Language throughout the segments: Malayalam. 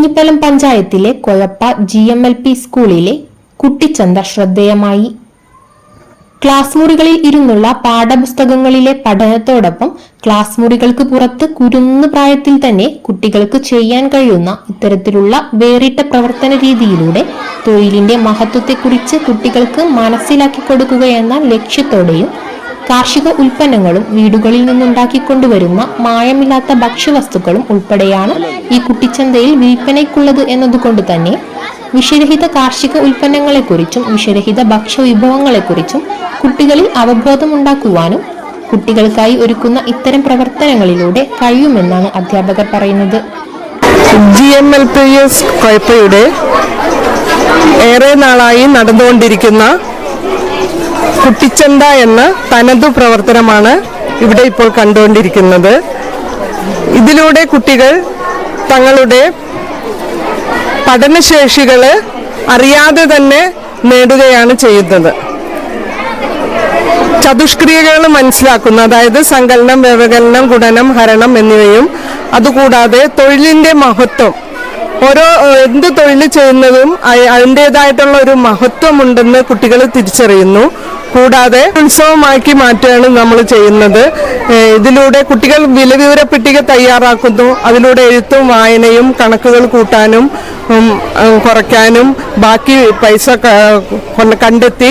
തേഞ്ഞിപ്പലം പഞ്ചായത്തിലെ കൊഴപ്പ GMLP സ്കൂളിലെ കുട്ടിച്ചന്ത ശ്രദ്ധേയമായി. ക്ലാസ് മുറികളിൽ ഇരുന്നുള്ള പാഠപുസ്തകങ്ങളിലെ പഠനത്തോടൊപ്പം ക്ലാസ് മുറികൾക്ക് പുറത്ത് കുരുന്നു പ്രായത്തിൽ തന്നെ കുട്ടികൾക്ക് ചെയ്യാൻ കഴിയുന്ന ഇത്തരത്തിലുള്ള വേറിട്ട പ്രവർത്തന രീതിയിലൂടെ തൊഴിലിന്റെ മഹത്വത്തെക്കുറിച്ച് കുട്ടികൾക്ക് മനസ്സിലാക്കി കൊടുക്കുകയെന്ന ലക്ഷ്യത്തോടെയും കാർഷിക ഉൽപ്പന്നങ്ങളും വീടുകളിൽ നിന്നുണ്ടാക്കിക്കൊണ്ടുവരുന്ന മായമില്ലാത്ത ഭക്ഷ്യവസ്തുക്കളും ഉൾപ്പെടെയാണ് ഈ കുട്ടിച്ചന്തയിൽ വിൽപ്പനയ്ക്കുള്ളത് എന്നതുകൊണ്ട് തന്നെ വിഷരഹിത കാർഷിക ഉൽപ്പന്നങ്ങളെക്കുറിച്ചും വിഷരഹിത ഭക്ഷ്യവിഭവങ്ങളെക്കുറിച്ചും കുട്ടികളിൽ അവബോധമുണ്ടാക്കുവാനും കുട്ടികൾക്കായി ഒരുക്കുന്ന ഇത്തരം പ്രവർത്തനങ്ങളിലൂടെ കഴിയുമെന്നാണ് അധ്യാപകർ പറയുന്നത്. GMLPS കൊഴപ്പയുടെ ഏറെ നാളായി നടന്നുകൊണ്ടിരിക്കുന്ന കുട്ടിച്ചന്ത എന്ന തനതു പ്രവർത്തനമാണ് ഇവിടെ ഇപ്പോൾ കണ്ടുകൊണ്ടിരിക്കുന്നത്. ഇതിലൂടെ കുട്ടികൾ തങ്ങളുടെ പഠനശേഷികൾ അറിയാതെ തന്നെ നേടുകയാണ് ചെയ്യുന്നത്. ചതുഷ്ക്രിയകൾ മനസ്സിലാക്കുന്ന, അതായത് സങ്കലനം, വ്യവകലനം, ഗുണനം, ഹരണം എന്നിവയും അതുകൂടാതെ തൊഴിലിന്റെ മഹത്വം, ഓരോ എന്ത് തൊഴിൽ ചെയ്യുന്നതും അതിൻ്റെതായിട്ടുള്ള ഒരു മഹത്വമുണ്ടെന്ന് കുട്ടികൾ തിരിച്ചറിയുന്നു. കൂടാതെ ഉത്സവമാക്കി മാറ്റുകയാണ് നമ്മൾ ചെയ്യുന്നത്. ഇതിലൂടെ കുട്ടികൾ വിലവിവര പട്ടിക തയ്യാറാക്കുന്നു. അതിലൂടെ എഴുത്തും വായനയും കണക്കുകൾ കൂട്ടാനും കുറയ്ക്കാനും ബാക്കി പൈസ കണ്ടെത്തി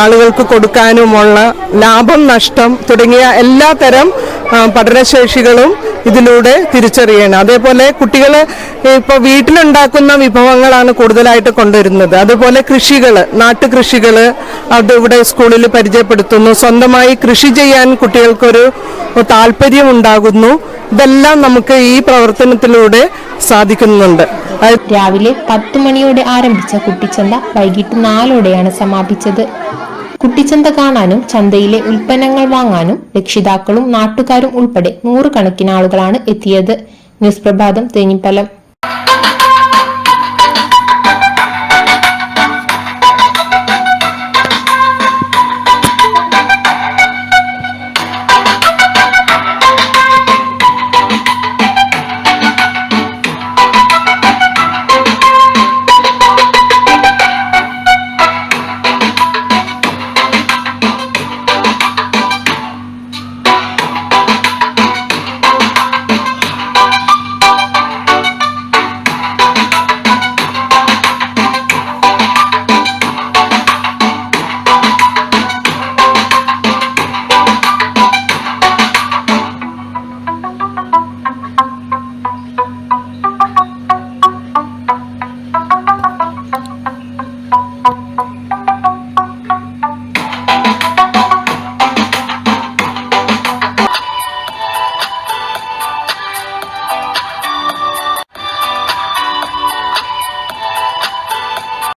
ആളുകൾക്ക് കൊടുക്കാനുമുള്ള ലാഭം, നഷ്ടം തുടങ്ങിയ എല്ലാ തരം പഠനശേഷികളും ഇതിലൂടെ തിരിച്ചറിയണം. അതേപോലെ കുട്ടികൾ ഇപ്പോൾ വീട്ടിലുണ്ടാക്കുന്ന വിഭവങ്ങളാണ് കൂടുതലായിട്ട് കൊണ്ടുവരുന്നത്. അതുപോലെ കൃഷികൾ, നാട്ടുകൃഷികൾ അത് ഇവിടെ സ്കൂളിൽ പരിചയപ്പെടുത്തുന്നു. സ്വന്തമായി കൃഷി ചെയ്യാൻ കുട്ടികൾക്കൊരു താല്പര്യം ഉണ്ടാകുന്നു. ഇതെല്ലാം നമുക്ക് ഈ പ്രവർത്തനത്തിലൂടെ സാധിക്കുന്നുണ്ട്. രാവിലെ 10 മണിയോടെ ആരംഭിച്ച കുട്ടിച്ചന്ത വൈകിട്ട് 4ഓടെയാണ് സമാപിച്ചത്. കുട്ടിച്ചന്ത കാണാനും ചന്തയിലെ ഉൽപ്പന്നങ്ങൾ വാങ്ങാനും രക്ഷിതാക്കളും നാട്ടുകാരും ഉൾപ്പെടെ 100 കണക്കിന് ആളുകളാണ് എത്തിയത്. ന്യൂസ് പ്രഭാതം, തേഞ്ഞിപ്പലം.